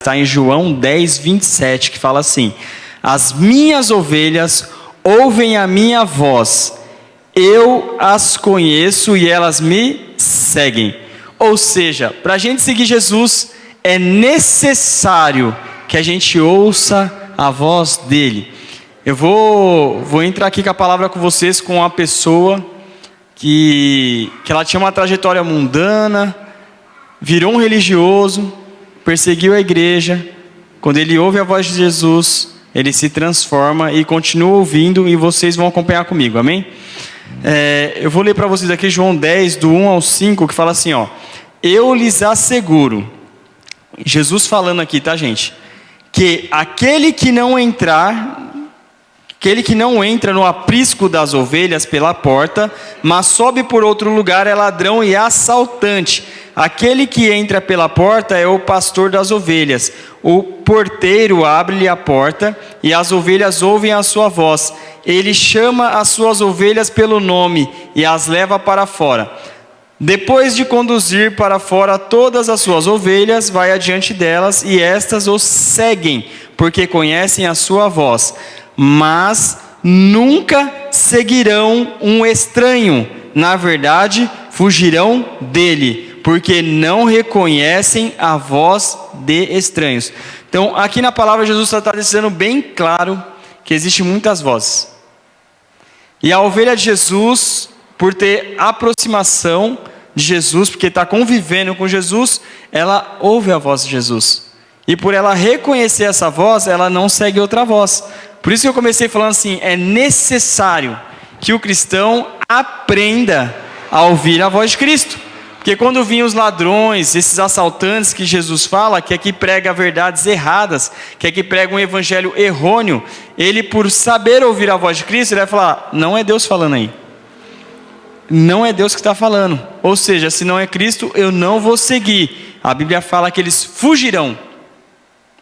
está em João 10, 27, que fala assim: as minhas ovelhas ouvem a minha voz, eu as conheço e elas me seguem. Ou seja, para a gente seguir Jesus, é necessário que a gente ouça a voz dele. Eu vou entrar aqui com a palavra com vocês, com uma pessoa que ela tinha uma trajetória mundana, virou um religioso, perseguiu a igreja. Quando ele ouve a voz de Jesus, ele se transforma e continua ouvindo, e vocês vão acompanhar comigo, amém? Eu vou ler para vocês aqui João 10, do 1 ao 5, que fala assim, ó: eu lhes asseguro, Jesus falando aqui, tá, gente? Que aquele que não entra no aprisco das ovelhas pela porta, mas sobe por outro lugar, é ladrão e assaltante. Aquele que entra pela porta é o pastor das ovelhas. O porteiro abre-lhe a porta e as ovelhas ouvem a sua voz. Ele chama as suas ovelhas pelo nome e as leva para fora. Depois de conduzir para fora todas as suas ovelhas, vai adiante delas e estas o seguem, porque conhecem a sua voz. Mas nunca seguirão um estranho. Na verdade, fugirão dele, porque não reconhecem a voz de estranhos. Então, aqui na palavra, Jesus está deixando bem claro que existem muitas vozes. E a ovelha de Jesus, por ter aproximação de Jesus, porque está convivendo com Jesus, ela ouve a voz de Jesus. E por ela reconhecer essa voz, ela não segue outra voz. Por isso que eu comecei falando assim, é necessário que o cristão aprenda a ouvir a voz de Cristo. Porque quando vinham os ladrões, esses assaltantes que Jesus fala, que aqui prega verdades erradas, que aqui prega um evangelho errôneo, ele, por saber ouvir a voz de Cristo, ele vai falar: não é Deus falando aí. Não é Deus que está falando. Ou seja, se não é Cristo, eu não vou seguir. A Bíblia fala que eles fugirão.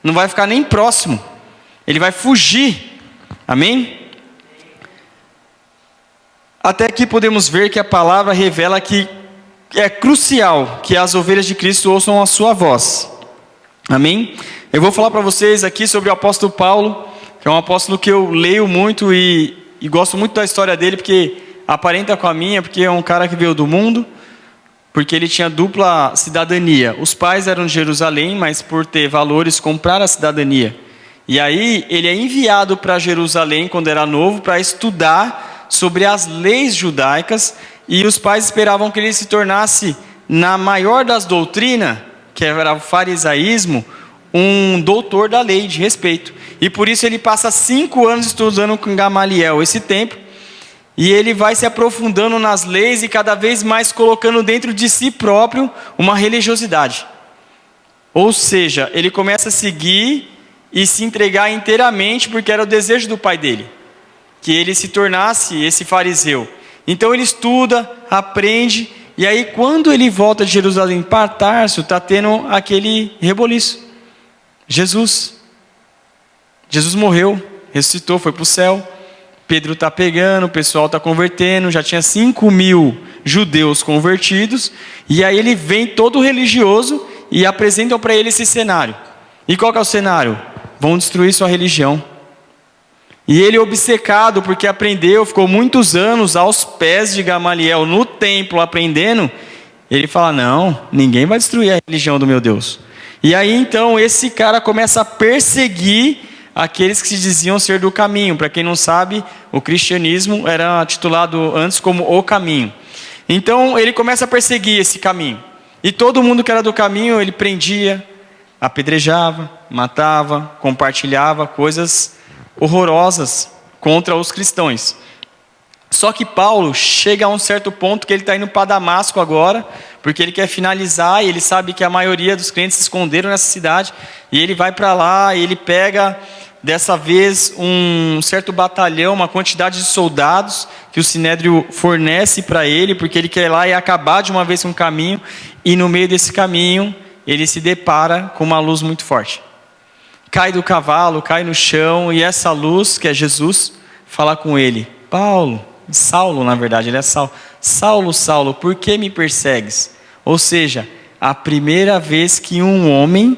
Não vai ficar nem próximo. Ele vai fugir. Amém? Até aqui podemos ver que a palavra revela que é crucial que as ovelhas de Cristo ouçam a sua voz. Amém? Eu vou falar para vocês aqui sobre o apóstolo Paulo, que é um apóstolo que eu leio muito e gosto muito da história dele, porque aparenta com a minha, porque é um cara que veio do mundo, porque ele tinha dupla cidadania. Os pais eram de Jerusalém, mas por ter valores compraram a cidadania. E aí ele é enviado para Jerusalém quando era novo para estudar sobre as leis judaicas, e os pais esperavam que ele se tornasse, na maior das doutrinas, que era o farisaísmo, um doutor da lei, de respeito. E por isso ele passa 5 anos estudando com Gamaliel esse tempo, e ele vai se aprofundando nas leis e cada vez mais colocando dentro de si próprio uma religiosidade. Ou seja, ele começa a seguir e se entregar inteiramente, porque era o desejo do pai dele, que ele se tornasse esse fariseu. Então ele estuda, aprende, e aí quando ele volta de Jerusalém para Tarso, está tendo aquele reboliço. Jesus morreu, ressuscitou, foi para o céu. Pedro está pegando, o pessoal está convertendo, já tinha 5.000 judeus convertidos, e aí ele vem todo religioso e apresentam para ele esse cenário. E qual que é o cenário? Vão destruir sua religião. E ele, obcecado, porque aprendeu, ficou muitos anos aos pés de Gamaliel no templo aprendendo, ele fala: não, ninguém vai destruir a religião do meu Deus. E aí então esse cara começa a perseguir aqueles que se diziam ser do caminho. Para quem não sabe, o cristianismo era titulado antes como o caminho. Então ele começa a perseguir esse caminho. E todo mundo que era do caminho, ele prendia, apedrejava, matava, compartilhava coisas horrorosas contra os cristãos. Só que Paulo chega a um certo ponto que ele está indo para Damasco agora, porque ele quer finalizar, e ele sabe que a maioria dos crentes se esconderam nessa cidade, e ele vai para lá, e ele pega, dessa vez, um certo batalhão, uma quantidade de soldados, que o Sinédrio fornece para ele, porque ele quer ir lá e acabar de uma vez com o caminho, e no meio desse caminho, ele se depara com uma luz muito forte. Cai do cavalo, cai no chão, e essa luz, que é Jesus, fala com ele: Saulo, na verdade, ele é Saulo. Saulo, por que me persegues? Ou seja, a primeira vez que um homem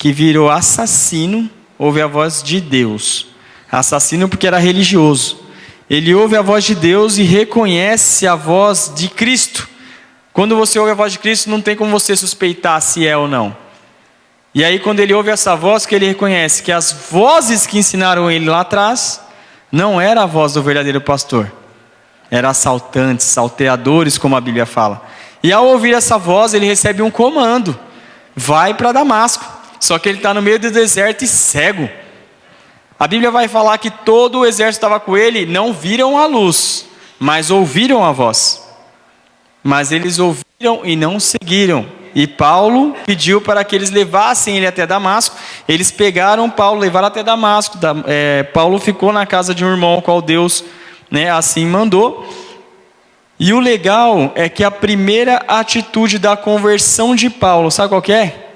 que virou assassino, ouve a voz de Deus. Assassino porque era religioso. Ele ouve a voz de Deus e reconhece a voz de Cristo. Quando você ouve a voz de Cristo, não tem como você suspeitar se é ou não. E aí quando ele ouve essa voz, que ele reconhece que as vozes que ensinaram ele lá atrás, não era a voz do verdadeiro pastor. Era assaltantes, salteadores, como a Bíblia fala. E ao ouvir essa voz, ele recebe um comando. Vai para Damasco. Só que ele está no meio do deserto e cego. A Bíblia vai falar que todo o exército estava com ele, não viram a luz, mas ouviram a voz. Mas eles ouviram e não seguiram. E Paulo pediu para que eles levassem ele até Damasco. Eles pegaram Paulo, levaram até Damasco. Paulo ficou na casa de um irmão, ao qual Deus, assim mandou. E o legal é que a primeira atitude da conversão de Paulo, sabe qual que é?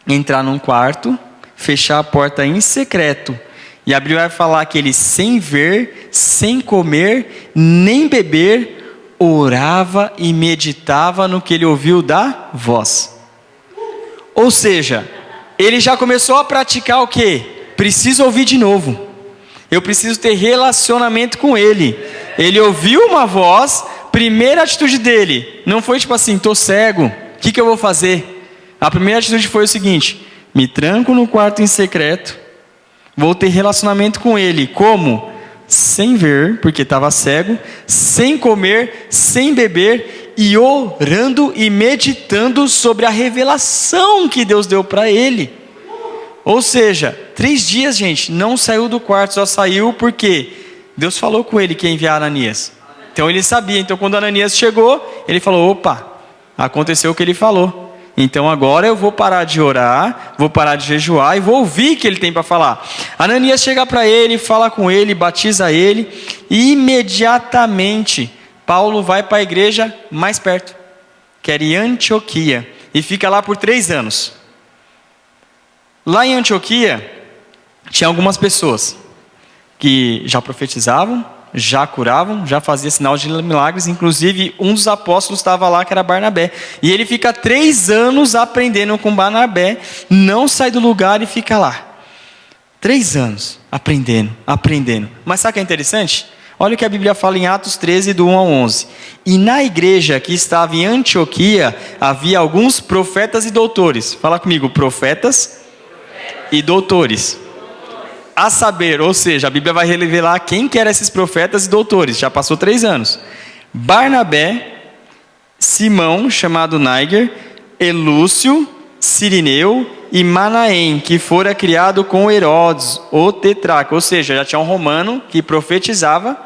Entrar num quarto, fechar a porta em secreto. E a Bíblia vai falar que ele, sem ver, sem comer, nem beber, orava e meditava no que ele ouviu da voz. Ou seja, ele já começou a praticar o quê? Preciso ouvir de novo. Eu preciso ter relacionamento com ele. Ele ouviu uma voz, primeira atitude dele, não foi tipo assim, estou cego, o que eu vou fazer? A primeira atitude foi o seguinte: me tranco no quarto em secreto, vou ter relacionamento com ele. Como? Sem ver, porque estava cego, sem comer, sem beber, e orando e meditando sobre a revelação que Deus deu para ele. Ou seja, 3 dias, gente, não saiu do quarto, só saiu porque Deus falou com ele que ia enviar Ananias. Então ele sabia. Então quando Ananias chegou, ele falou: opa, aconteceu o que ele falou. Então agora eu vou parar de orar, vou parar de jejuar e vou ouvir o que ele tem para falar. Ananias chega para ele, fala com ele, batiza ele, e imediatamente Paulo vai para a igreja mais perto, que era em Antioquia, e fica lá por 3 anos. Lá em Antioquia tinha algumas pessoas que já profetizavam, já curavam, já fazia sinal de milagres. Inclusive um dos apóstolos estava lá, que era Barnabé, e ele fica 3 anos aprendendo com Barnabé, não sai do lugar e fica lá 3 anos, aprendendo. Mas sabe o que é interessante? Olha o que a Bíblia fala em Atos 13, do 1 ao 11. E na igreja que estava em Antioquia, havia alguns profetas e doutores. Fala comigo, profetas e doutores. A saber, ou seja, a Bíblia vai revelar quem que eram esses profetas e doutores. Já passou 3 anos. Barnabé, Simão, chamado Níger, Elúcio, Cirineu e Manaém, que fora criado com Herodes, o tetrarca. Ou seja, já tinha um romano que profetizava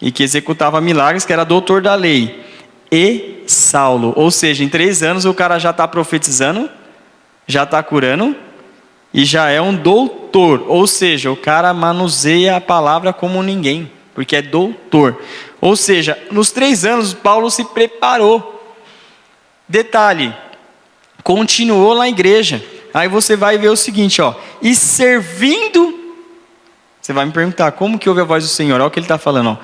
e que executava milagres, que era doutor da lei. E Saulo. Ou seja, em 3 anos o cara já está profetizando, já está curando, e já é um doutor. Ou seja, o cara manuseia a palavra como ninguém, porque é doutor. Ou seja, nos 3 anos Paulo se preparou. Detalhe, continuou na igreja. Aí você vai ver o seguinte, e servindo. Você vai me perguntar, como que ouve a voz do Senhor? Olha o que ele está falando,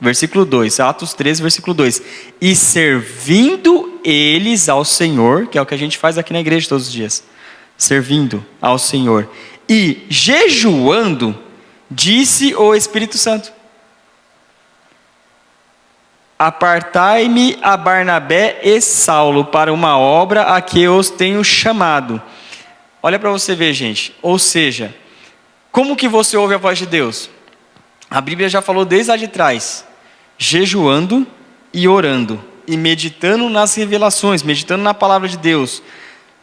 versículo 2, Atos 13, versículo 2. E servindo eles ao Senhor, que é o que a gente faz aqui na igreja todos os dias, servindo ao Senhor e jejuando, disse o Espírito Santo: apartai-me a Barnabé e Saulo para uma obra a que eu os tenho chamado. Olha para você ver, gente. Ou seja, como que você ouve a voz de Deus? A Bíblia já falou desde lá de trás: jejuando e orando, e meditando nas revelações, meditando na palavra de Deus.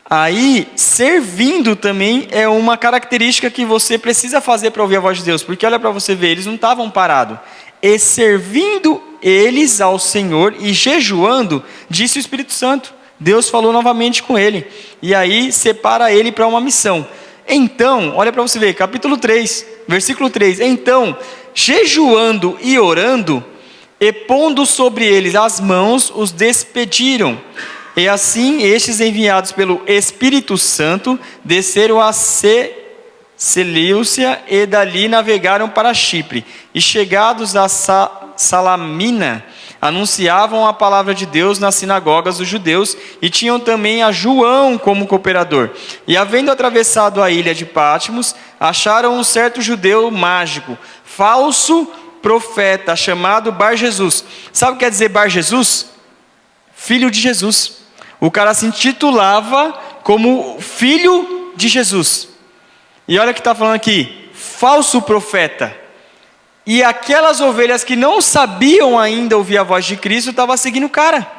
Aí, servindo também é uma característica que você precisa fazer para ouvir a voz de Deus. Porque olha para você ver, eles não estavam parados. E servindo eles ao Senhor e jejuando, disse o Espírito Santo. Deus falou novamente com ele. E aí, separa ele para uma missão. Então, olha para você ver, capítulo 3, versículo 3. Então, jejuando e orando, e pondo sobre eles as mãos, os despediram. E assim, estes enviados pelo Espírito Santo, desceram a Seleucia e dali navegaram para Chipre. E chegados a Salamina, Anunciavam a palavra de Deus nas sinagogas dos judeus e tinham também a João como cooperador. E havendo atravessado a ilha de Patmos, acharam um certo judeu mágico, falso profeta, chamado Bar-Jesus. Sabe o que quer dizer Bar-Jesus? Filho de Jesus. O cara se intitulava como filho de Jesus. E olha o que está falando aqui, falso profeta. E aquelas ovelhas que não sabiam ainda ouvir a voz de Cristo, estavam seguindo o cara.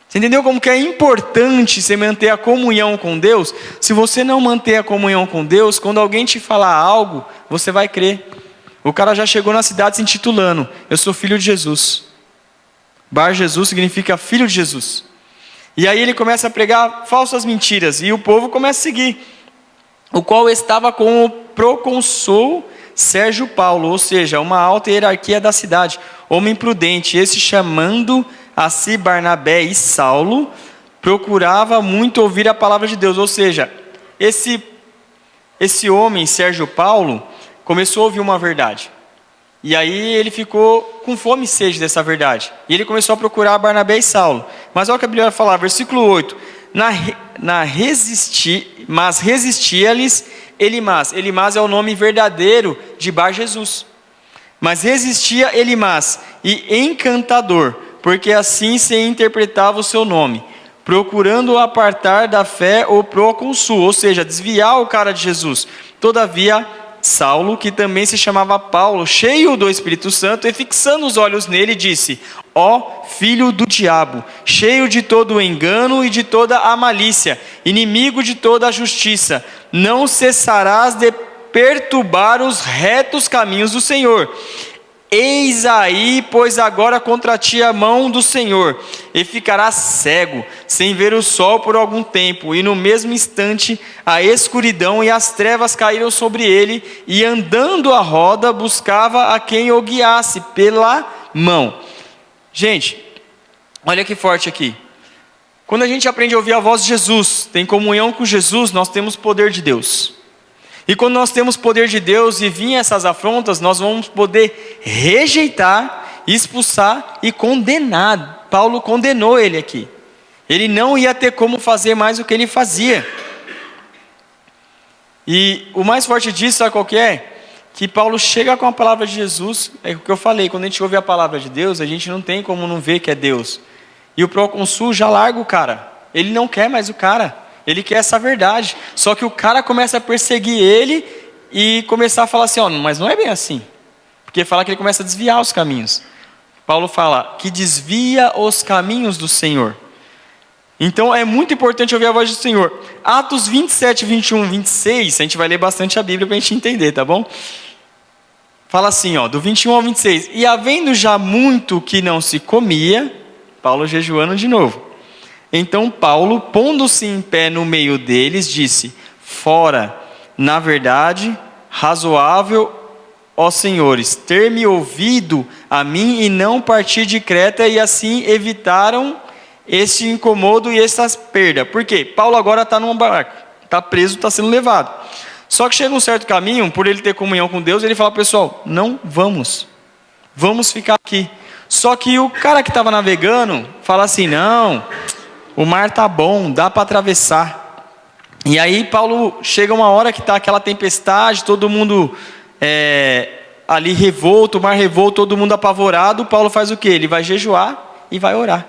Você entendeu como que é importante você manter a comunhão com Deus? Se você não manter a comunhão com Deus, quando alguém te falar algo, você vai crer. O cara já chegou na cidade se intitulando, eu sou filho de Jesus. Bar-Jesus significa filho de Jesus. E aí ele começa a pregar falsas mentiras, e o povo começa a seguir. O qual estava com o procônsul Sérgio Paulo, ou seja, uma alta hierarquia da cidade, homem prudente, esse chamando a si Barnabé e Saulo, procurava muito ouvir a palavra de Deus, ou seja, esse homem, Sérgio Paulo, começou a ouvir uma verdade, e aí ele ficou com fome e sede dessa verdade, e ele começou a procurar Barnabé e Saulo, mas olha o que a Bíblia vai falar, versículo 8, mas resistia-lhes Elimas. Elimas é o nome verdadeiro de Bar-Jesus. Mas resistia Elimas e encantador, porque assim se interpretava o seu nome, procurando apartar da fé o procônsul, ou seja, desviar o cara de Jesus. Todavia, Saulo, que também se chamava Paulo, cheio do Espírito Santo, e fixando os olhos nele, disse: ó filho do diabo, cheio de todo o engano e de toda a malícia, inimigo de toda a justiça, não cessarás de perturbar os retos caminhos do Senhor. Eis aí, pois agora contra ti a mão do Senhor, e ficarás cego, sem ver o sol por algum tempo. E no mesmo instante a escuridão e as trevas caíram sobre ele, e andando à roda buscava a quem o guiasse pela mão. Gente, olha que forte aqui. Quando a gente aprende a ouvir a voz de Jesus, tem comunhão com Jesus, nós temos poder de Deus. E quando nós temos poder de Deus e vir essas afrontas, nós vamos poder rejeitar, expulsar e condenar. Paulo condenou ele aqui. Ele não ia ter como fazer mais o que ele fazia. E o mais forte disso, sabe qual que é? Que Paulo chega com a palavra de Jesus, é o que eu falei, quando a gente ouve a palavra de Deus, a gente não tem como não ver que é Deus. E o procônsul já larga o cara, ele não quer mais o cara. Ele quer essa verdade, só que o cara começa a perseguir ele e começar a falar assim, ó, mas não é bem assim. Porque fala que ele começa a desviar os caminhos. Paulo fala que desvia os caminhos do Senhor. Então é muito importante ouvir a voz do Senhor. Atos 27, 21, 26, a gente vai ler bastante a Bíblia para a gente entender, tá bom? Fala assim, ó, do 21 ao 26. E havendo já muito que não se comia, Paulo jejuando de novo. Então Paulo, pondo-se em pé no meio deles, disse: fora, na verdade, razoável, ó senhores, ter-me ouvido a mim e não partir de Creta, e assim evitaram este incomodo e essa perda. Por quê? Paulo agora está num barco, está preso, está sendo levado. Só que chega um certo caminho, por ele ter comunhão com Deus, ele fala: pessoal, não vamos ficar aqui. Só que o cara que estava navegando fala assim: não, o mar tá bom, dá para atravessar. E aí Paulo chega uma hora que está aquela tempestade, todo mundo ali revolto, o mar revolto, todo mundo apavorado. Paulo faz o quê? Ele vai jejuar e vai orar.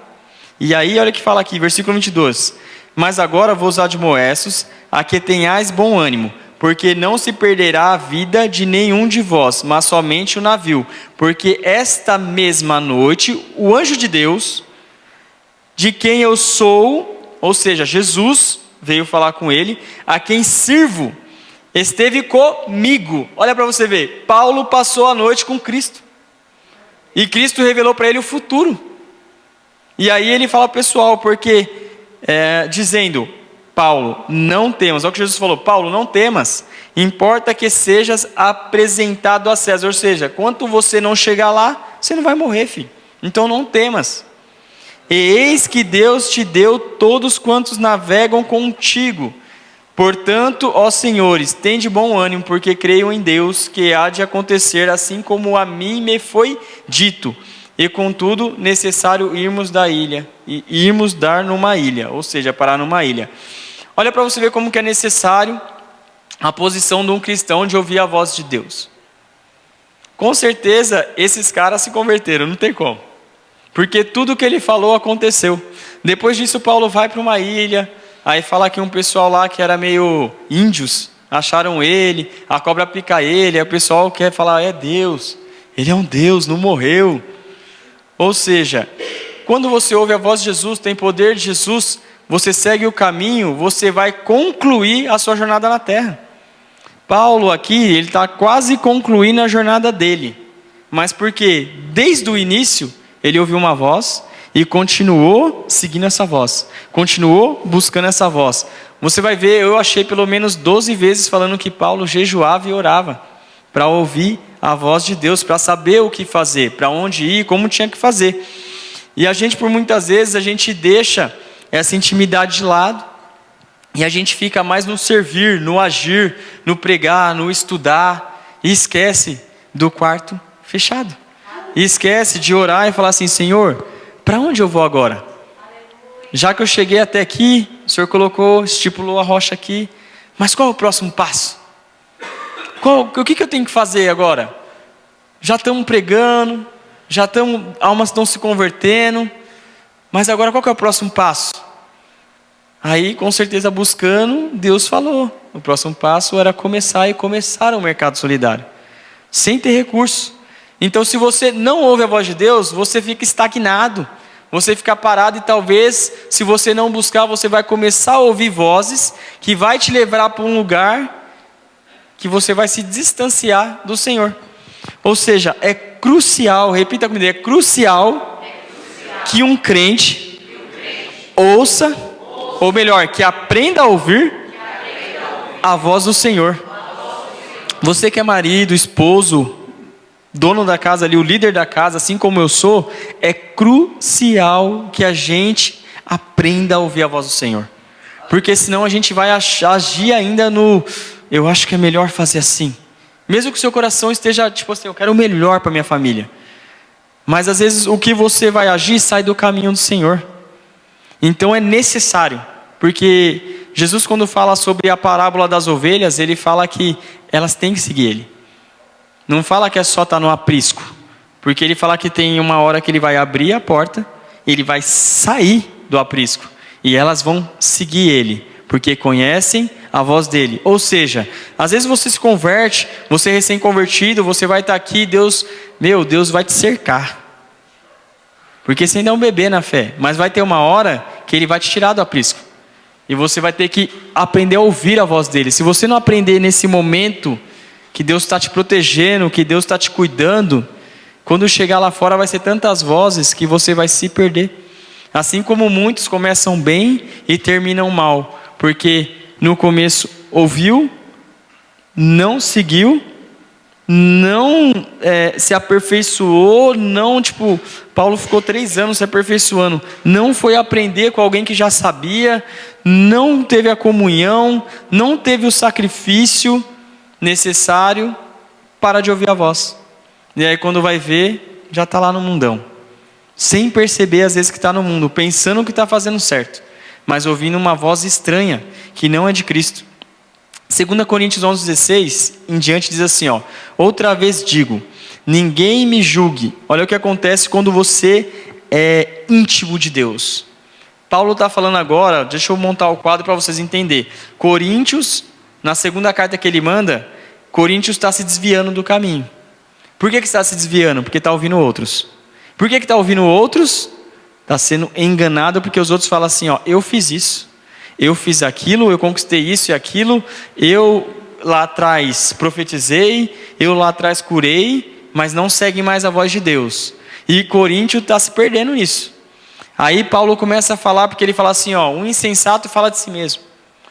E aí olha o que fala aqui, versículo 22. Mas agora vos admoestos a que tenhais bom ânimo, porque não se perderá a vida de nenhum de vós, mas somente o navio. Porque esta mesma noite o anjo de Deus, de quem eu sou, ou seja, Jesus veio falar com ele, a quem sirvo, esteve comigo. Olha para você ver, Paulo passou a noite com Cristo, e Cristo revelou para ele o futuro. E aí ele fala pessoal, porque dizendo: Paulo, não temas. Olha o que Jesus falou: Paulo, não temas, importa que sejas apresentado a César. Ou seja, quando você não chegar lá, você não vai morrer, filho. Então não temas. E eis que Deus te deu todos quantos navegam contigo. Portanto, ó senhores, tende bom ânimo, porque creio em Deus, que há de acontecer assim como a mim me foi dito. e contudo necessário irmos dar numa ilha, ou seja, parar numa ilha. Olha para você ver como que é necessário a posição de um cristão de ouvir a voz de Deus. Com certeza esses caras se converteram, não tem como. Porque tudo que ele falou aconteceu. Depois disso Paulo vai para uma ilha, aí fala que um pessoal lá que era meio índios, acharam ele, a cobra pica ele, aí o pessoal quer falar, é Deus, ele é um Deus, não morreu. Ou seja, quando você ouve a voz de Jesus, tem poder de Jesus, você segue o caminho, você vai concluir a sua jornada na terra. Paulo aqui, ele está quase concluindo a jornada dele. Mas por quê? Desde o início, ele ouviu uma voz e continuou seguindo essa voz. Continuou buscando essa voz. Você vai ver, eu achei pelo menos 12 vezes falando que Paulo jejuava e orava para ouvir a voz de Deus, para saber o que fazer, para onde ir, como tinha que fazer. E a gente, por muitas vezes, a gente deixa essa intimidade de lado e a gente fica mais no servir, no agir, no pregar, no estudar e esquece do quarto fechado. E esquece de orar e falar assim, Senhor, para onde eu vou agora? Já que eu cheguei até aqui, o Senhor estipulou a rocha aqui, mas qual é o próximo passo? O que eu tenho que fazer agora? Já estamos pregando, almas estão se convertendo, mas agora qual que é o próximo passo? Aí, com certeza, buscando, Deus falou. O próximo passo era começar o mercado solidário, sem ter recurso. Então, se você não ouve a voz de Deus, você fica estagnado, você fica parado e talvez, se você não buscar, você vai começar a ouvir vozes que vai te levar para um lugar que você vai se distanciar do Senhor. Ou seja, é crucial, repita comigo, é crucial que um crente ouça, ou melhor, que aprenda a ouvir a voz do Senhor. Você que é marido, esposo, dono da casa ali, o líder da casa, assim como eu sou, é crucial que a gente aprenda a ouvir a voz do Senhor. Porque senão a gente vai agir ainda eu acho que é melhor fazer assim. Mesmo que o seu coração esteja, tipo assim, eu quero o melhor para minha família. Mas às vezes o que você vai agir sai do caminho do Senhor. Então é necessário, porque Jesus, quando fala sobre a parábola das ovelhas, ele fala que elas têm que seguir ele. Não fala que é só estar no aprisco, porque ele fala que tem uma hora que ele vai abrir a porta, ele vai sair do aprisco, e elas vão seguir ele, porque conhecem a voz dele. Ou seja, às vezes você se converte, você é recém-convertido, você vai estar aqui, Deus vai te cercar. Porque você ainda é um bebê na fé, mas vai ter uma hora que ele vai te tirar do aprisco. E você vai ter que aprender a ouvir a voz dele. Se você não aprender nesse momento que Deus está te protegendo, que Deus está te cuidando, quando chegar lá fora vai ser tantas vozes que você vai se perder. Assim como muitos começam bem e terminam mal. Porque no começo ouviu, não seguiu, não se aperfeiçoou, Paulo ficou 3 anos se aperfeiçoando, não foi aprender com alguém que já sabia, não teve a comunhão, não teve o sacrifício necessário para de ouvir a voz. E aí quando vai ver, já está lá no mundão, sem perceber às vezes que está no mundo, pensando que está fazendo certo, mas ouvindo uma voz estranha, que não é de Cristo. 2 Coríntios 11:16 em diante diz assim, outra vez digo, ninguém me julgue. Olha o que acontece quando você é íntimo de Deus. Paulo está falando agora, deixa eu montar o quadro para vocês entenderem. Coríntios, na segunda carta que ele manda, Coríntios está se desviando do caminho. Por que está se desviando? Porque está ouvindo outros. Por que está ouvindo outros? Está sendo enganado porque os outros falam assim, eu fiz isso. Eu fiz aquilo, eu conquistei isso e aquilo, eu lá atrás profetizei, eu lá atrás curei, mas não segue mais a voz de Deus. E Coríntios está se perdendo nisso. Aí Paulo começa a falar, porque ele fala assim, um insensato fala de si mesmo,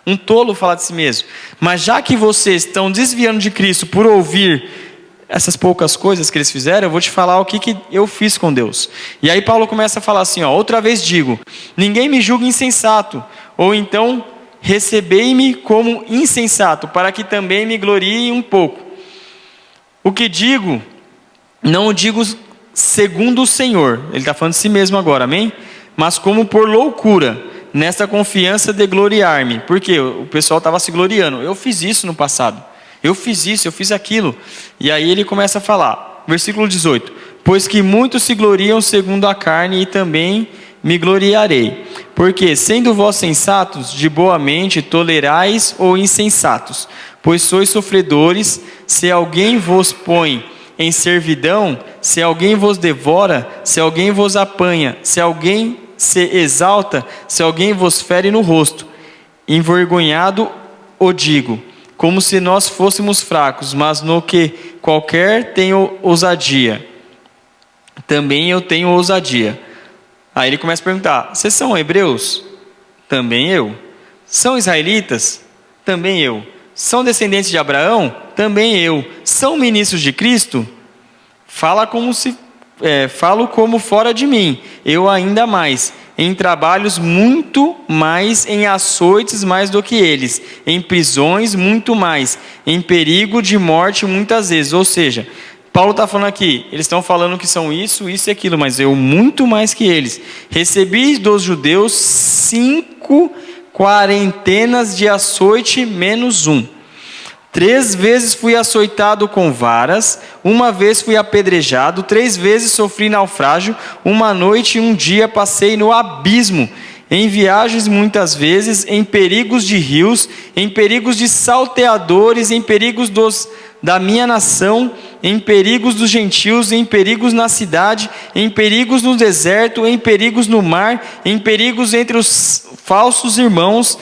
um tolo fala de si mesmo. Mas já que vocês estão desviando de Cristo por ouvir essas poucas coisas que eles fizeram, eu vou te falar o que eu fiz com Deus. E aí Paulo começa a falar assim, outra vez digo, ninguém me julgue insensato, ou então recebei-me como insensato, para que também me glorie um pouco. O que digo, não o digo segundo o Senhor. Ele está falando de si mesmo agora, amém? Mas como por loucura, nesta confiança de gloriar-me. Porque o pessoal estava se gloriando. Eu fiz isso no passado. Eu fiz isso, eu fiz aquilo. E aí ele começa a falar. Versículo 18. Pois que muitos se gloriam segundo a carne e também me gloriarei. Porque, sendo vós sensatos, de boa mente, tolerais ou insensatos, pois sois sofredores, se alguém vos põe em servidão, se alguém vos devora, se alguém vos apanha, se alguém se exalta, se alguém vos fere no rosto, envergonhado o digo, como se nós fôssemos fracos, mas no que qualquer tem ousadia, também eu tenho ousadia. Aí ele começa a perguntar: vocês são hebreus? Também eu. São israelitas? Também eu. São descendentes de Abraão? Também eu. São ministros de Cristo? Falo como fora de mim, eu ainda mais, em trabalhos muito mais, em açoites mais do que eles, em prisões muito mais, em perigo de morte muitas vezes. Ou seja, Paulo está falando aqui, eles estão falando que são isso, isso e aquilo, mas eu muito mais que eles. Recebi dos judeus 5 quarentenas de açoite menos 1. 3 vezes fui açoitado com varas, 1 vez fui apedrejado, 3 vezes sofri naufrágio, 1 noite e 1 dia passei no abismo, em viagens muitas vezes, em perigos de rios, em perigos de salteadores, em perigos da minha nação, em perigos dos gentios, em perigos na cidade, em perigos no deserto, em perigos no mar, em perigos entre os falsos irmãos,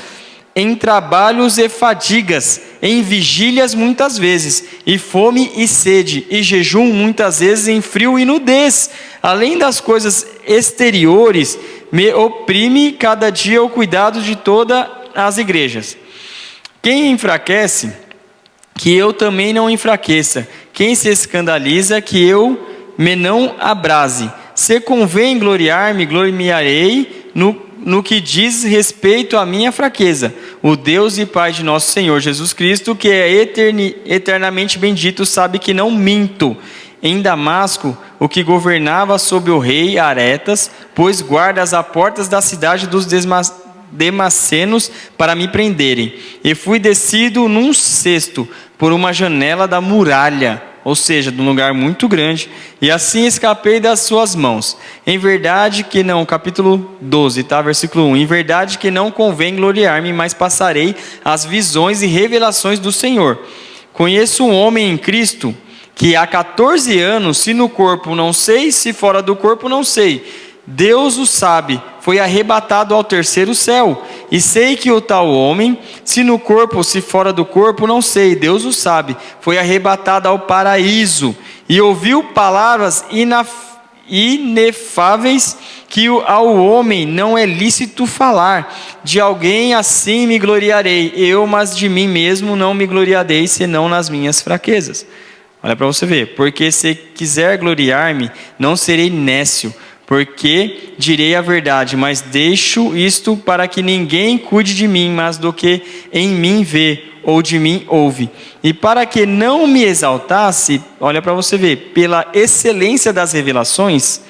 em trabalhos e fadigas, em vigílias muitas vezes, e fome e sede, e jejum muitas vezes, em frio e nudez. Além das coisas exteriores, me oprime cada dia o cuidado de todas as igrejas. Quem enfraquece, que eu também não enfraqueça. Quem se escandaliza, que eu me não abrase. Se convém gloriar-me, gloriarei no que diz respeito à minha fraqueza. O Deus e Pai de nosso Senhor Jesus Cristo, que é eternamente bendito, sabe que não minto. Em Damasco, o que governava sobre o rei Aretas, pois guarda as portas da cidade dos Damascenos para me prenderem. E fui descido num cesto por uma janela da muralha, ou seja, de um lugar muito grande, e assim escapei das suas mãos. Em verdade que não, capítulo 12, tá? Versículo 1. Em verdade que não convém gloriar-me, mas passarei as visões e revelações do Senhor. Conheço um homem em Cristo, que há 14 anos, se no corpo não sei, se fora do corpo não sei, Deus o sabe, foi arrebatado ao terceiro céu. E sei que o tal homem, se no corpo, se fora do corpo, não sei, Deus o sabe, foi arrebatado ao paraíso. E ouviu palavras inefáveis que ao homem não é lícito falar. De alguém assim me gloriarei, eu, mas de mim mesmo não me gloriarei, senão nas minhas fraquezas. Olha para você ver, porque se quiser gloriar-me, não serei nécio, porque direi a verdade, mas deixo isto para que ninguém cuide de mim, mas do que em mim vê, ou de mim ouve. E para que não me exaltasse, olha para você ver, pela excelência das revelações,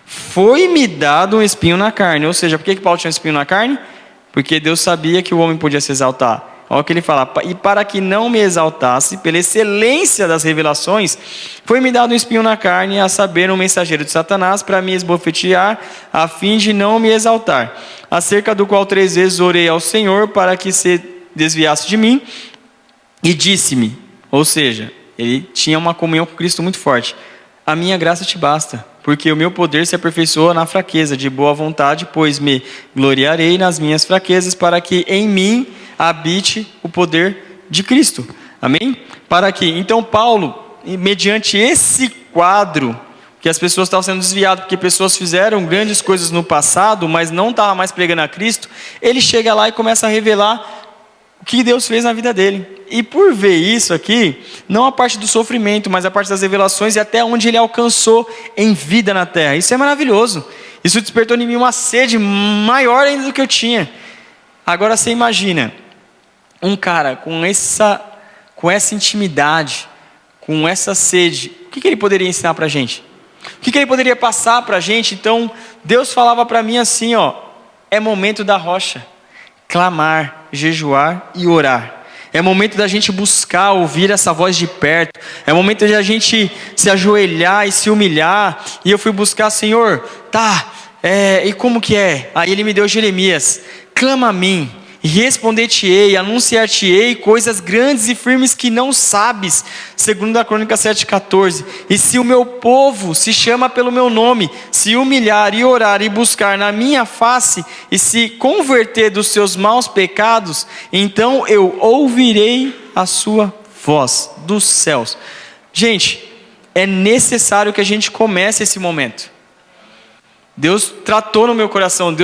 foi-me dado um espinho na carne. Ou seja, por que Paulo tinha um espinho na carne? Porque Deus sabia que o homem podia se exaltar. Olha o que ele fala: e para que não me exaltasse, pela excelência das revelações, foi-me dado um espinho na carne, a saber, um mensageiro de Satanás, para me esbofetear, a fim de não me exaltar. Acerca do qual 3 vezes orei ao Senhor, para que se desviasse de mim, e disse-me, ou seja, ele tinha uma comunhão com Cristo muito forte: a minha graça te basta, porque o meu poder se aperfeiçoa na fraqueza. De boa vontade, pois me gloriarei nas minhas fraquezas, para que em mim habite o poder de Cristo. Amém? Para que, então Paulo, mediante esse quadro, que as pessoas estavam sendo desviadas, porque pessoas fizeram grandes coisas no passado, mas não estavam mais pregando a Cristo, ele chega lá e começa a revelar o que Deus fez na vida dele. E por ver isso aqui, não a parte do sofrimento, mas a parte das revelações e até onde ele alcançou em vida na terra. Isso é maravilhoso. Isso despertou em mim uma sede maior ainda do que eu tinha. Agora você imagina um cara com essa intimidade, com essa sede, o que ele poderia ensinar para a gente? O que ele poderia passar para a gente? Então, Deus falava para mim assim, ó, é momento da rocha, clamar, jejuar e orar. É momento da gente buscar, ouvir essa voz de perto. É momento de a gente se ajoelhar e se humilhar. E eu fui buscar, Senhor, e como que é? Aí ele me deu Jeremias, clama a mim, e responder-te-ei, anunciar-te-ei coisas grandes e firmes que não sabes, segundo a Crônica 7,14. E se o meu povo se chama pelo meu nome, se humilhar e orar e buscar na minha face, e se converter dos seus maus pecados, então eu ouvirei a sua voz dos céus. Gente, é necessário que a gente comece esse momento. Deus tratou no meu coração,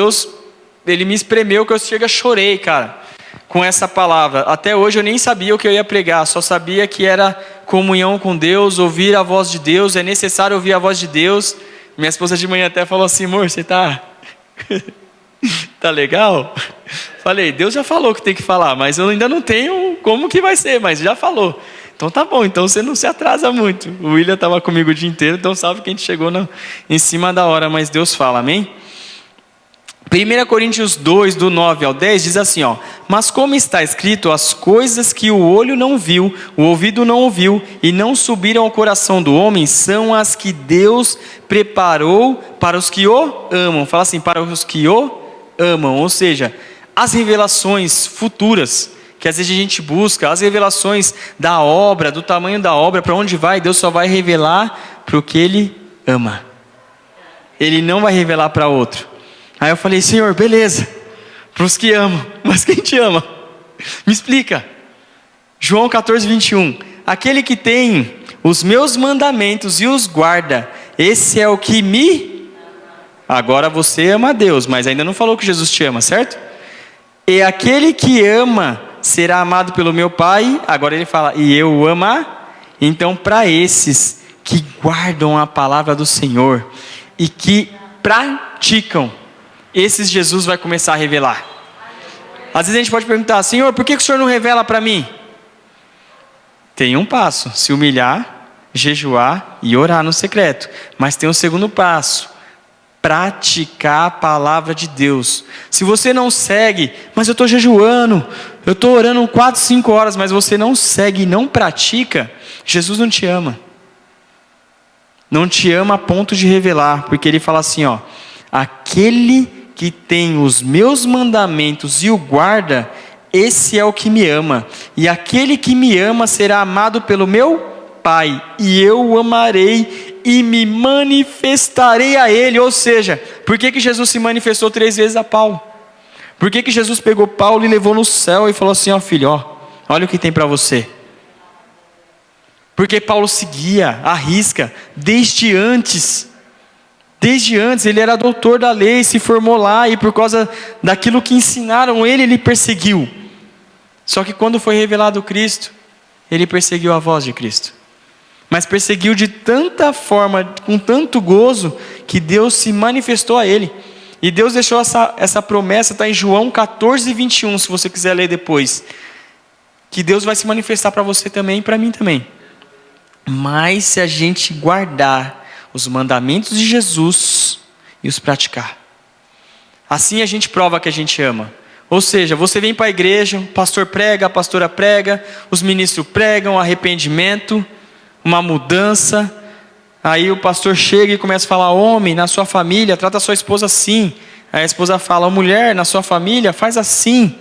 Ele me espremeu que eu chorei, cara, com essa palavra. Até hoje eu nem sabia o que eu ia pregar, só sabia que era comunhão com Deus, ouvir a voz de Deus, é necessário ouvir a voz de Deus. Minha esposa de manhã até falou assim, amor, você tá legal? Falei, Deus já falou que tem que falar, mas eu ainda não tenho como que vai ser, mas já falou. Então tá bom, então você não se atrasa muito. O William estava comigo o dia inteiro, então sabe que a gente chegou em cima da hora, mas Deus fala, amém? 1 Coríntios 2, do 9 ao 10, diz assim, ó, mas como está escrito, as coisas que o olho não viu, o ouvido não ouviu, e não subiram ao coração do homem, são as que Deus preparou para os que o amam. Fala assim, para os que o amam, ou seja, as revelações futuras, que às vezes a gente busca, as revelações da obra, do tamanho da obra, para onde vai, Deus só vai revelar para o que Ele ama. Ele não vai revelar para outro. Aí eu falei, Senhor, beleza, para os que amam, mas quem te ama? Me explica. João 14, 21. Aquele que tem os meus mandamentos e os guarda, esse é o que me... Agora você ama a Deus, mas ainda não falou que Jesus te ama, certo? E aquele que ama será amado pelo meu Pai. Agora ele fala, e eu o amar. Então para esses que guardam a palavra do Senhor e que praticam, esses Jesus vai começar a revelar. Às vezes a gente pode perguntar, Senhor, por que o Senhor não revela para mim? Tem um passo, se humilhar, jejuar e orar no secreto. Mas tem um segundo passo, praticar a palavra de Deus. Se você não segue, mas eu estou jejuando, eu estou orando 4, 5 horas, mas você não segue e não pratica, Jesus não te ama. Não te ama a ponto de revelar, porque ele fala assim, ó, aquele que tem os meus mandamentos e o guarda, esse é o que me ama. E aquele que me ama será amado pelo meu Pai, e eu o amarei e me manifestarei a ele. Ou seja, por que Jesus se manifestou 3 vezes a Paulo? Por que Jesus pegou Paulo e levou no céu e falou assim, ó filho, ó, olha o que tem para você. Porque Paulo seguia à risca desde antes. Desde antes, ele era doutor da lei, se formou lá, e por causa daquilo que ensinaram ele perseguiu. Só que quando foi revelado Cristo, ele perseguiu a voz de Cristo. Mas perseguiu de tanta forma, com tanto gozo, que Deus se manifestou a ele. E Deus deixou essa promessa, está em João 14, 21, se você quiser ler depois. Que Deus vai se manifestar para você também e para mim também. Mas se a gente guardar os mandamentos de Jesus e os praticar, assim a gente prova que a gente ama. Ou seja, você vem para a igreja, o pastor prega, a pastora prega, os ministros pregam arrependimento, uma mudança. Aí o pastor chega e começa a falar, homem, na sua família, trata a sua esposa assim. Aí a esposa fala, mulher, na sua família, faz assim,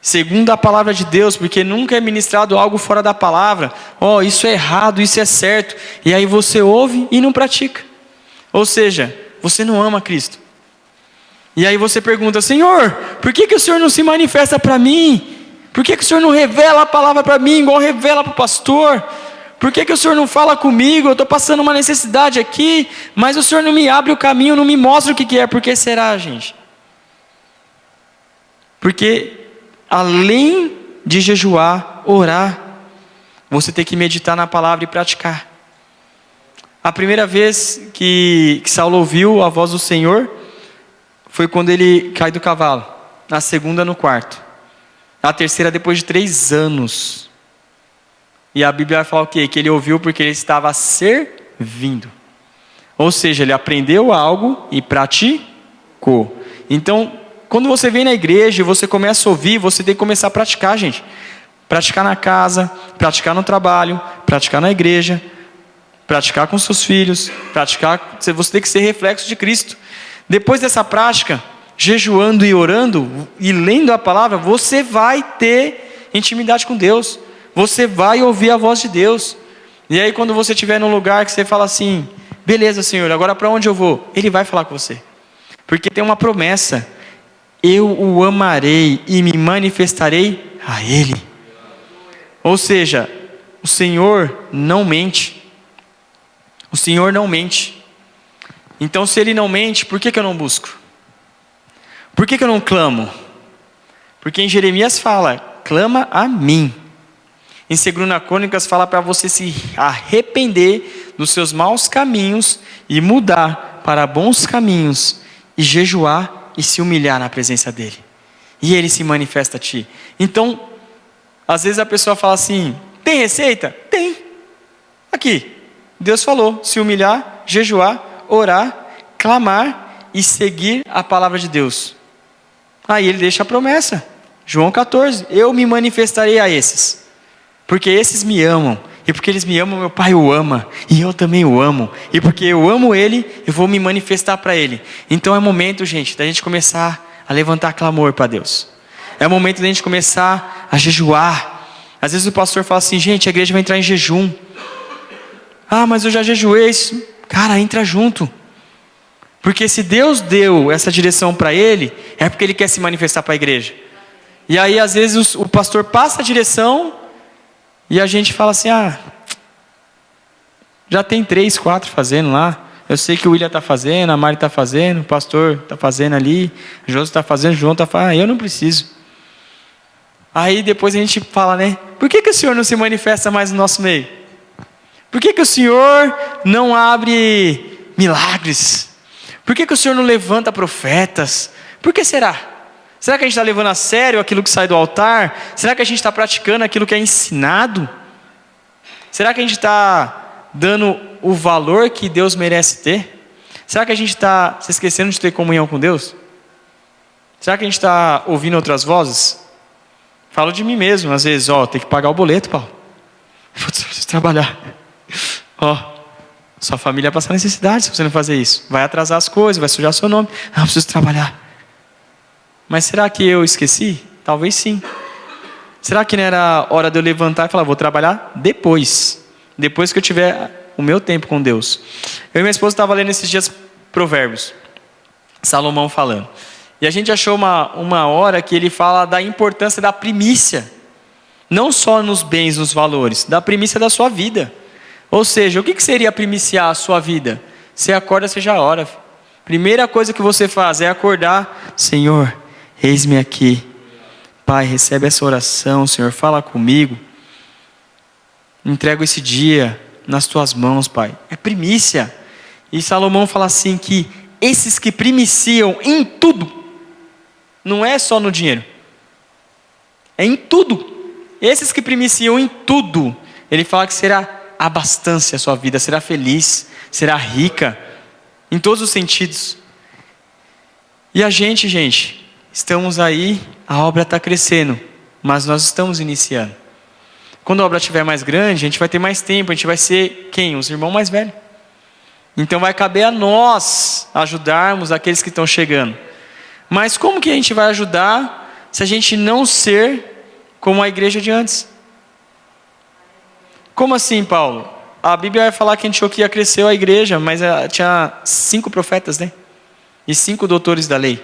segundo a palavra de Deus, porque nunca é ministrado algo fora da palavra. Isso é errado, isso é certo. E aí você ouve e não pratica. Ou seja, você não ama Cristo. E aí você pergunta, Senhor, por que o Senhor não se manifesta para mim? Por que o Senhor não revela a palavra para mim, igual revela para o pastor? Por que o Senhor não fala comigo? Eu estou passando uma necessidade aqui, mas o Senhor não me abre o caminho, não me mostra o que é. Por que será, gente? Porque além de jejuar, orar, você tem que meditar na palavra e praticar. A primeira vez que Saulo ouviu a voz do Senhor foi quando ele cai do cavalo. Na segunda, no quarto. Na terceira, depois de 3 anos. E a Bíblia vai falar o quê? Que ele ouviu porque ele estava servindo. Ou seja, ele aprendeu algo e praticou. Então, quando você vem na igreja e você começa a ouvir, você tem que começar a praticar, gente. Praticar na casa, praticar no trabalho, praticar na igreja, praticar com seus filhos, praticar, você tem que ser reflexo de Cristo. Depois dessa prática, jejuando e orando e lendo a palavra, você vai ter intimidade com Deus. Você vai ouvir a voz de Deus. E aí quando você estiver num lugar que você fala assim, beleza, Senhor, agora para onde eu vou? Ele vai falar com você. Porque tem uma promessa, eu o amarei e me manifestarei a Ele. Ou seja, o Senhor não mente. O Senhor não mente. Então se Ele não mente, por que eu não busco? Por que eu não clamo? Porque em Jeremias fala, clama a mim. Em 2 Crônicas fala para você se arrepender dos seus maus caminhos e mudar para bons caminhos e jejuar e se humilhar na presença dEle. E Ele se manifesta a ti. Então, às vezes a pessoa fala assim, tem receita? Tem. Aqui, Deus falou, se humilhar, jejuar, orar, clamar e seguir a palavra de Deus. Aí Ele deixa a promessa. João 14, eu me manifestarei a esses. Porque esses me amam. E porque eles me amam, meu Pai o ama. E eu também o amo. E porque eu amo Ele, eu vou me manifestar para Ele. Então é momento, gente, da gente começar a levantar clamor para Deus. É o momento da gente começar a jejuar. Às vezes o pastor fala assim, gente, a igreja vai entrar em jejum. Ah, mas eu já jejuei. Cara, entra junto. Porque se Deus deu essa direção para Ele, é porque Ele quer se manifestar para a igreja. E aí às vezes o pastor passa a direção e a gente fala assim, já tem 3, 4 fazendo lá. Eu sei que o William está fazendo, a Mari está fazendo, o pastor está fazendo ali, o João está fazendo, o João está fazendo, eu não preciso. Aí depois a gente fala, né? Por que o Senhor não se manifesta mais no nosso meio? Por que o Senhor não abre milagres? Por que o Senhor não levanta profetas? Por que será? Será que a gente está levando a sério aquilo que sai do altar? Será que a gente está praticando aquilo que é ensinado? Será que a gente está dando o valor que Deus merece ter? Será que a gente está se esquecendo de ter comunhão com Deus? Será que a gente está ouvindo outras vozes? Falo de mim mesmo, às vezes, tem que pagar o boleto, Paulo. Eu preciso trabalhar. Sua família vai passar necessidade se você não fazer isso. Vai atrasar as coisas, vai sujar seu nome. Eu preciso trabalhar. Mas será que eu esqueci? Talvez sim. Será que não era hora de eu levantar e falar, vou trabalhar depois? Depois que eu tiver o meu tempo com Deus. Eu e minha esposa estavam lendo esses dias Provérbios. Salomão falando. E a gente achou uma hora que ele fala da importância da primícia. Não só nos bens, nos valores. Da primícia da sua vida. Ou seja, o que seria primiciar a sua vida? Você acorda, você já ora. Primeira coisa que você faz é acordar. Senhor, eis-me aqui. Pai, recebe essa oração. Senhor, fala comigo. Entrego esse dia nas tuas mãos, Pai. É primícia. E Salomão fala assim que esses que primiciam em tudo, não é só no dinheiro. É em tudo. Esses que primiciam em tudo, ele fala que será abastança a sua vida, será feliz, será rica, em todos os sentidos. E a gente, estamos aí, a obra está crescendo, mas nós estamos iniciando. Quando a obra estiver mais grande, a gente vai ter mais tempo, a gente vai ser quem? Os irmãos mais velhos. Então vai caber a nós ajudarmos aqueles que estão chegando. Mas como que a gente vai ajudar se a gente não ser como a igreja de antes? Como assim, Paulo? A Bíblia vai falar que Antioquia cresceu a igreja, mas tinha 5 profetas, né? E 5 doutores da lei.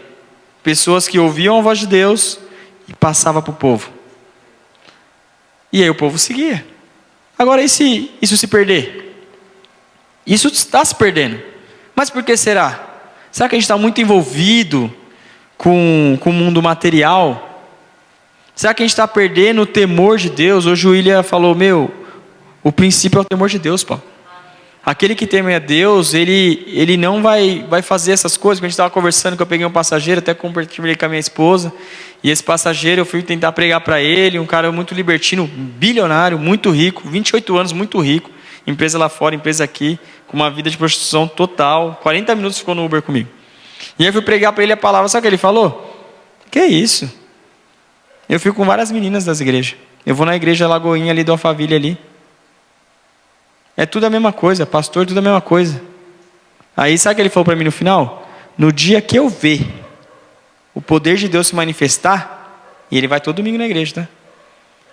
Pessoas que ouviam a voz de Deus e passavam para o povo. E aí o povo seguia. Agora, e se isso se perder? Isso está se perdendo. Mas por que será? Será que a gente está muito envolvido com o mundo material? Será que a gente está perdendo o temor de Deus? Hoje o William falou, o princípio é o temor de Deus, Paulo. Aquele que teme a Deus, ele não vai fazer essas coisas. A gente estava conversando, que eu peguei um passageiro, até compartilhei com a minha esposa. E esse passageiro, eu fui tentar pregar para ele, um cara muito libertino, bilionário, muito rico, 28 anos, muito rico. Empresa lá fora, empresa aqui, com uma vida de prostituição total. 40 minutos ficou no Uber comigo. E eu fui pregar para ele a palavra, sabe o que ele falou? Que isso? Eu fico com várias meninas das igrejas. Eu vou na igreja Lagoinha ali do Alphaville ali. É tudo a mesma coisa, pastor, tudo a mesma coisa. Aí sabe o que ele falou para mim no final? No dia que eu ver o poder de Deus se manifestar, e ele vai todo domingo na igreja, tá?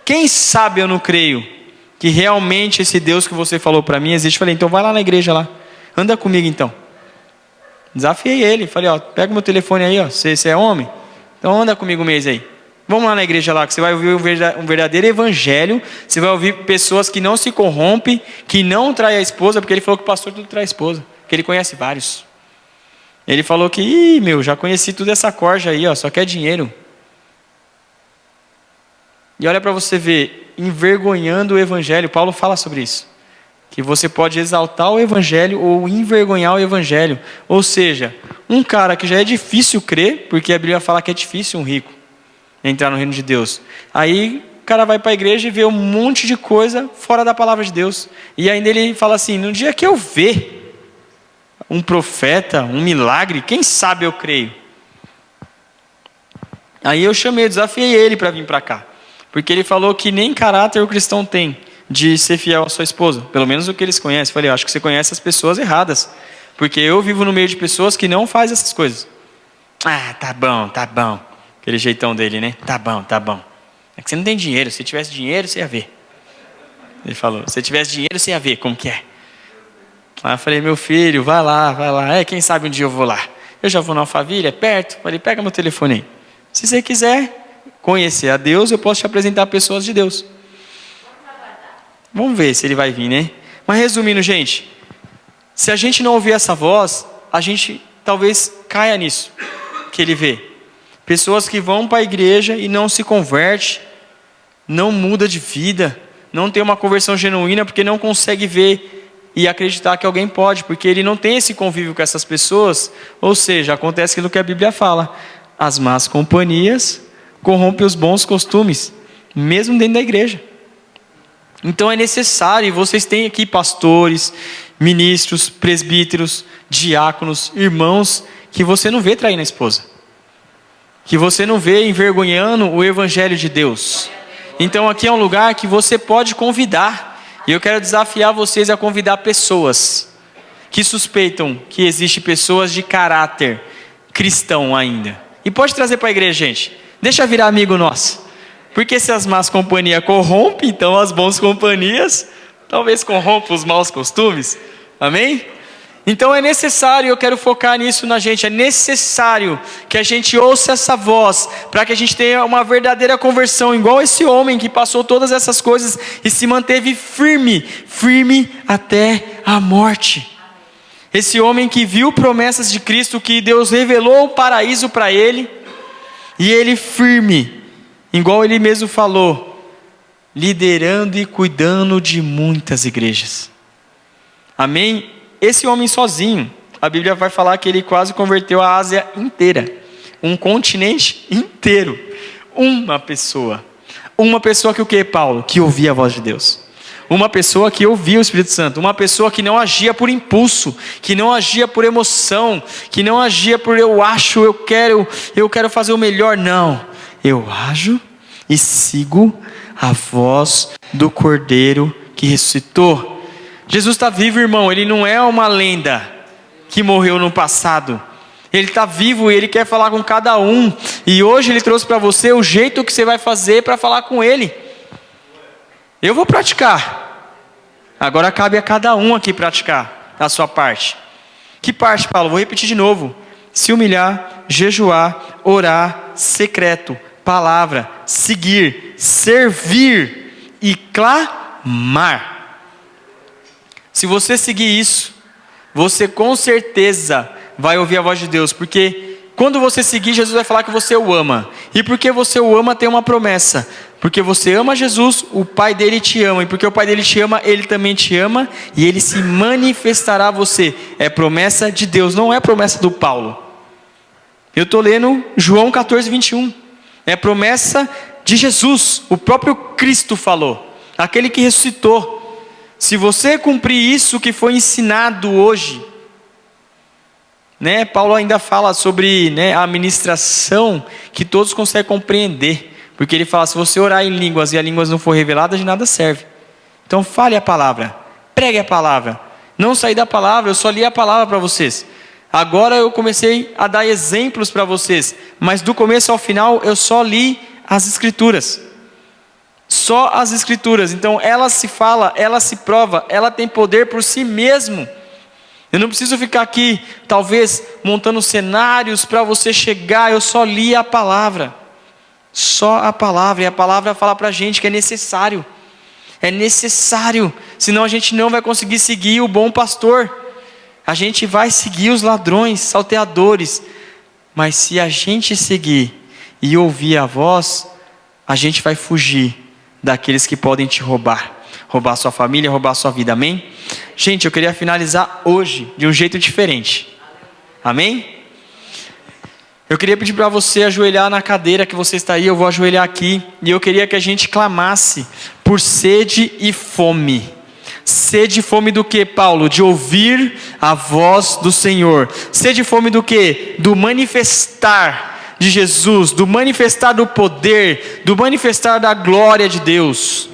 Quem sabe eu não creio que realmente esse Deus que você falou para mim existe. Falei, então vai lá na igreja lá. Anda comigo então. Desafiei ele. Falei, ó, pega o meu telefone aí, ó. Você é homem? Então anda comigo um mês aí. Vamos lá na igreja lá, que você vai ouvir um verdadeiro evangelho. Você vai ouvir pessoas que não se corrompem, que não traem a esposa, porque ele falou que o pastor tudo trai a esposa. Que ele conhece vários. Ele falou que, já conheci tudo essa corja aí, ó, só quer dinheiro. E olha para você ver, envergonhando o evangelho, Paulo fala sobre isso. Que você pode exaltar o evangelho ou envergonhar o evangelho. Ou seja, um cara que já é difícil crer, porque a Bíblia fala que é difícil um rico entrar no reino de Deus. Aí o cara vai para a igreja e vê um monte de coisa fora da palavra de Deus. E ainda ele fala assim, no dia que eu ver um profeta, um milagre, quem sabe eu creio. Aí eu desafiei ele para vir para cá. Porque ele falou que nem caráter o cristão tem de ser fiel à sua esposa. Pelo menos o que eles conhecem. Eu falei, acho que você conhece as pessoas erradas. Porque eu vivo no meio de pessoas que não fazem essas coisas. Ah, tá bom. Aquele jeitão dele, né? Tá bom. É que você não tem dinheiro. Se tivesse dinheiro, você ia ver. Ele falou, se tivesse dinheiro, você ia ver como que é. Aí eu falei, meu filho, vai lá. Quem sabe um dia eu vou lá. Eu já vou na Alphaville, é perto. Falei, pega meu telefone aí. Se você quiser conhecer a Deus, eu posso te apresentar pessoas de Deus. Vamos ver se ele vai vir, né? Mas resumindo, gente, se a gente não ouvir essa voz, a gente talvez caia nisso que ele vê. Pessoas que vão para a igreja e não se convertem, não muda de vida, não tem uma conversão genuína porque não consegue ver e acreditar que alguém pode, porque ele não tem esse convívio com essas pessoas. Ou seja, acontece aquilo que a Bíblia fala: as más companhias corrompem os bons costumes, mesmo dentro da igreja. Então é necessário, e vocês têm aqui pastores, ministros, presbíteros, diáconos, irmãos, que você não vê traindo a esposa, que você não vê envergonhando o evangelho de Deus. Então aqui é um lugar que você pode convidar, e eu quero desafiar vocês a convidar pessoas que suspeitam que existe pessoas de caráter cristão ainda, e pode trazer para a igreja, gente. Deixa virar amigo nosso. Porque se as más companhias corrompem, então as boas companhias talvez corrompam os maus costumes. Amém? Então é necessário, eu quero focar nisso na gente, é necessário que a gente ouça essa voz, para que a gente tenha uma verdadeira conversão, igual esse homem que passou todas essas coisas e se manteve firme até a morte. Esse homem que viu promessas de Cristo, que Deus revelou o paraíso para ele, e ele firme, igual ele mesmo falou, liderando e cuidando de muitas igrejas. Amém? Esse homem sozinho, a Bíblia vai falar que ele quase converteu a Ásia inteira, um continente inteiro. Uma pessoa que o que, Paulo? Que ouvia a voz de Deus. Uma pessoa que ouvia o Espírito Santo, uma pessoa que não agia por impulso, que não agia por emoção, que não agia por eu acho, eu quero fazer o melhor. Não, eu ajo e sigo a voz do Cordeiro que ressuscitou. Jesus está vivo, irmão, ele não é uma lenda que morreu no passado. Ele está vivo e ele quer falar com cada um, e hoje ele trouxe para você o jeito que você vai fazer para falar com ele. Eu vou praticar. Agora cabe a cada um aqui praticar a sua parte. Que parte, Paulo? Vou repetir de novo. Se humilhar, jejuar, orar, secreto, palavra, seguir, servir e clamar. Se você seguir isso, você com certeza vai ouvir a voz de Deus, porque quando você seguir, Jesus vai falar que você o ama. E porque você o ama, tem uma promessa. Porque você ama Jesus, o Pai dele te ama. E porque o Pai dele te ama, ele também te ama. E ele se manifestará a você. É promessa de Deus, não é promessa do Paulo. Eu estou lendo João 14, 21. É promessa de Jesus. O próprio Cristo falou. Aquele que ressuscitou. Se você cumprir isso que foi ensinado hoje, né? Paulo ainda fala sobre, né, a ministração que todos conseguem compreender. Porque ele fala, se você orar em línguas e a língua não for revelada, de nada serve. Então fale a palavra, pregue a palavra. Não saí da palavra, eu só li a palavra para vocês. Agora eu comecei a dar exemplos para vocês. Mas do começo ao final eu só li as escrituras. Só as escrituras. Então ela se fala, ela se prova, ela tem poder por si mesmo. Eu não preciso ficar aqui, talvez, montando cenários para você chegar. Eu só li a palavra. Só a palavra. E a palavra fala para a gente que é necessário. É necessário. Senão a gente não vai conseguir seguir o bom pastor. A gente vai seguir os ladrões, salteadores. Mas se a gente seguir e ouvir a voz, a gente vai fugir daqueles que podem te roubar. Roubar sua família, roubar sua vida, amém? Gente, eu queria finalizar hoje de um jeito diferente. Amém? Eu queria pedir para você ajoelhar na cadeira que você está aí, eu vou ajoelhar aqui. E eu queria que a gente clamasse por sede e fome. Sede e fome do que, Paulo? De ouvir a voz do Senhor. Sede e fome do que? Do manifestar de Jesus, do manifestar do poder, do manifestar da glória de Deus.